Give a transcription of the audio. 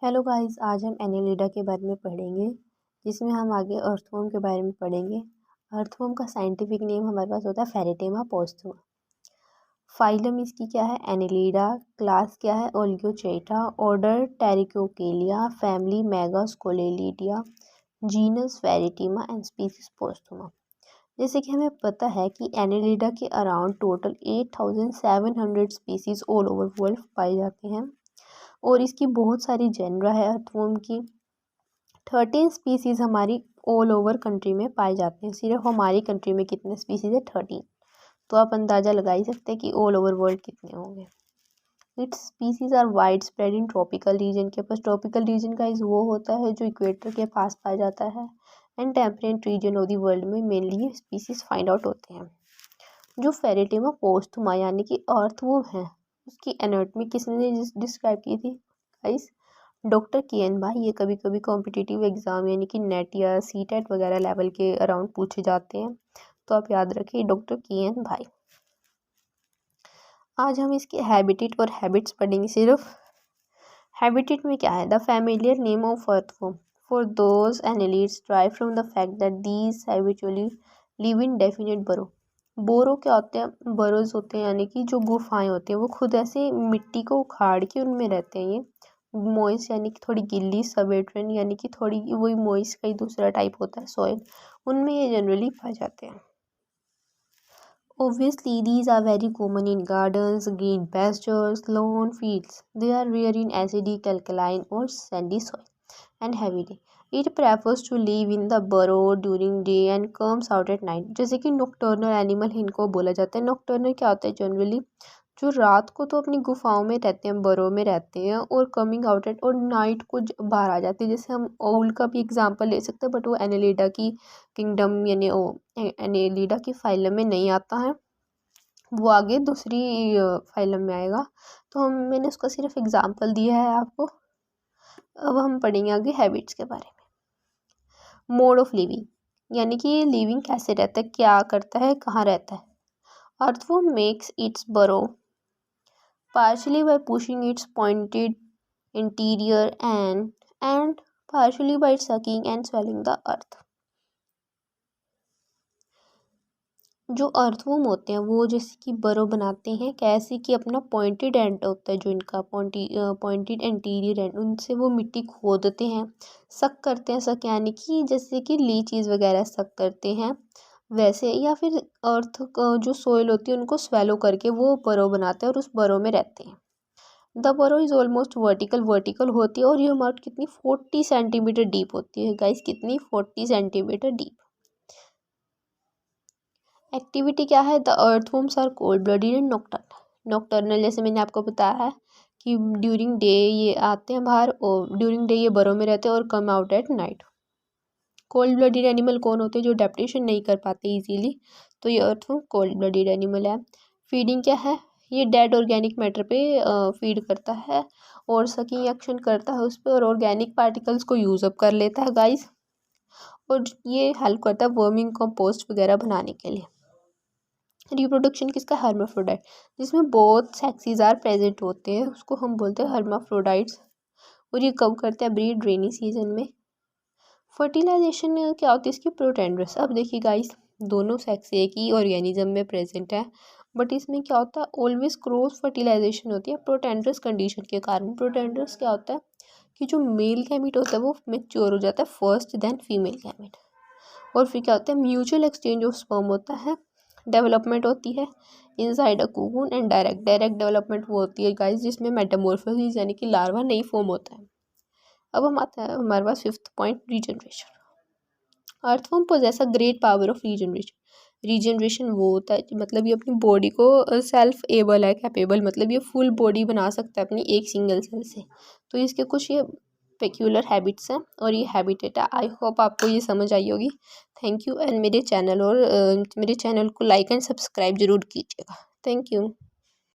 Hello guys, आज हम Annelida के बारे में पढ़ेंगे, जिसमें हम आगे अर्थवर्म के बारे में पढ़ेंगे। अर्थवर्म का साइंटिफिक नेम हमारे पास होता है फेरेटेमा पोस्थुमा। फाइलम इसकी क्या है? एनेलिडा। क्लास क्या है? Oligochaeta. Order Terricolae. Family Megascolecidae. Genus Pheretima and species posthuma. जैसे कि हमें पता है कि एनेलिडा के around total 8700 species all over world पाए जाते हैं और इसकी बहुत सारी जेनरा है अर्थवर्म की। 13 स्पीसीज़ हमारी ऑल ओवर कंट्री में पाए जाते हैं। सिर्फ हमारी कंट्री में कितने स्पीसीज़ है? 13। तो आप अंदाज़ा लगा ही सकते हैं कि ऑल ओवर वर्ल्ड कितने होंगे। Its species are wide spread in tropical region के पास। ट्रॉपिकल रीजन का वो होता है जो इक्वेटर के पास पाया जाता है and temperate region of the world में मेनली ये स्पीसीज़ फाइंड आउट होते हैं। जो फेरेटिमा पोस्थुमा यानी कि अर्थवर्म है, उसकी एनाटॉमी किसने डिस्क्राइब की थी गाइस? डॉक्टर किएन भाई। ये कभी कभी कॉम्पिटिटिव एग्जाम यानी कि नेट या सीटेट वगैरह लेवल के अराउंड पूछे जाते हैं, तो आप याद रखिए डॉक्टर किएन भाई। आज हम इसके हैबिटेट और हैबिट्स पढ़ेंगे। सिर्फ हैबिटेट में क्या है? The familiar name of earthworm for those annelids drive from the fact that these habitually live in definite बरो। बोरो क्या होते हैं? बरोज होते हैं यानी कि जो गुफाएं होती हैं, वो खुद ऐसे मिट्टी को उखाड़ के उनमें रहते हैं। ये मोइस यानी कि थोड़ी गिल्ली, सबेट्रन यानी कि थोड़ी वही मोइस का ही दूसरा टाइप होता है सॉइल, उनमें ये जनरली पाए जाते हैं। Obviously, these are very common in gardens, green pastures, lawn fields. They are rare in acidic, alkaline or sandy soil and heavy day. It prefers to live in the burrow during day and comes out at night. जैसे कि nocturnal animal इनको बोला जाता है। Nocturnal क्या होता है? Generally जो रात को तो अपनी गुफाओं में रहते हैं, बरो में रहते हैं, और कमिंग आउट एट और नाइट को बाहर आ जाते हैं। जैसे हम ओल का भी एग्जांपल ले सकते हैं, बट वो एनेलिडा की किंगडम यानी एनेलिडा की फाइलम में नहीं आता है, वो आगे दूसरी फाइलम में आएगा। तो मैंने उसका सिर्फ एग्जांपल दिया है आपको। अब हम पढ़ेंगे आगे हैबिट्स के बारे में। मोड ऑफ लिविंग यानी कि लिविंग कैसे रहता है, क्या करता है, कहाँ रहता है। अर्थवर्म मेक्स इट्स बरो partially by pushing its pointed interior and partially by sucking and swallowing the earth. जो अर्थवर्म होते हैं वो जैसे कि बरो बनाते हैं कैसे कि अपना पॉइंटेड एंड होता है, जो इनका पॉइंटेड एंटीरियर एंड, उनसे वो मिट्टी खोदते हैं, सक करते हैं। सक यानी कि जैसे कि लीचीज वगैरह सक करते हैं वैसे, या फिर अर्थ जो सोइल होती है उनको स्वेलो करके वो बरो बनाते हैं और उस बरो में रहते हैं। द बरो इज ऑलमोस्ट वर्टिकल होती है और ये माउट कितनी 40 सेंटीमीटर डीप होती है गाइस। कितनी? 40 सेंटीमीटर डीप। एक्टिविटी क्या है? The earthworms are cold blooded and nocturnal. जैसे मैंने आपको बताया है कि ड्यूरिंग डे ये आते हैं बाहर और ड्यूरिंग डे ये बरो में रहते हैं और come out at night. Cold blooded animal कौन होते हैं? जो एडेप्टेशन नहीं कर पाते इजीली, तो ये अर्थवर्म कोल्ड ब्लडेड एनिमल है। फीडिंग क्या है? ये डेड ऑर्गेनिक मैटर पे फीड करता है और सकिंग एक्शन करता है उस पर और ऑर्गेनिक पार्टिकल्स को यूज अप कर लेता है गाइस, और ये हेल्प करता है वर्मिंग कंपोस्ट वगैरह बनाने के लिए। रिप्रोडक्शन किसका? हर्माफ्रोडाइट, जिसमें बोथ सेक्सेस आर प्रेजेंट होते हैं, उसको हम बोलते हैं हर्माफ्रोडाइट्स। और ये कब करते हैं? ब्रीड रेनी सीजन में। फर्टिलाइजेशन क्या होती है इसकी? प्रोटेंड्रस। अब देखिए गाइस, दोनों सेक्स एक ही ऑर्गेनिज्म में प्रेजेंट है, बट इसमें क्या होता है? ऑलवेज क्रॉस फर्टिलाइजेशन होती है प्रोटेंड्रस कंडीशन के कारण। प्रोटेंड्रस क्या होता है कि जो मेल गैमेट होता है वो मैच्योर हो जाता है फर्स्ट, देन फीमेल गैमेट, और फिर क्या होता है? म्यूचुअल एक्सचेंज ऑफ स्पर्म होता है, डेवलपमेंट होती है inside a cocoon and direct development वो होती है गाइस जिसमें मेटामॉर्फोसिस यानी कि लार्वा नहीं फॉर्म होता है। अब हम आता है हमारे पास 5th point, regeneration. Earthworm possess a great power of regeneration वो होता है मतलब ये अपनी बॉडी को सेल्फ एबल है, कैपेबल, मतलब ये फुल बॉडी बना सकता है अपनी एक सिंगल सेल से। तो इसके कुछ ये पेक्यूलर हैबिट्स हैं और ये हैबिटेट है। आई होप आपको ये समझ आई होगी। थैंक यू, एंड मेरे चैनल को लाइक एंड सब्सक्राइब जरूर कीजिएगा। Thank you.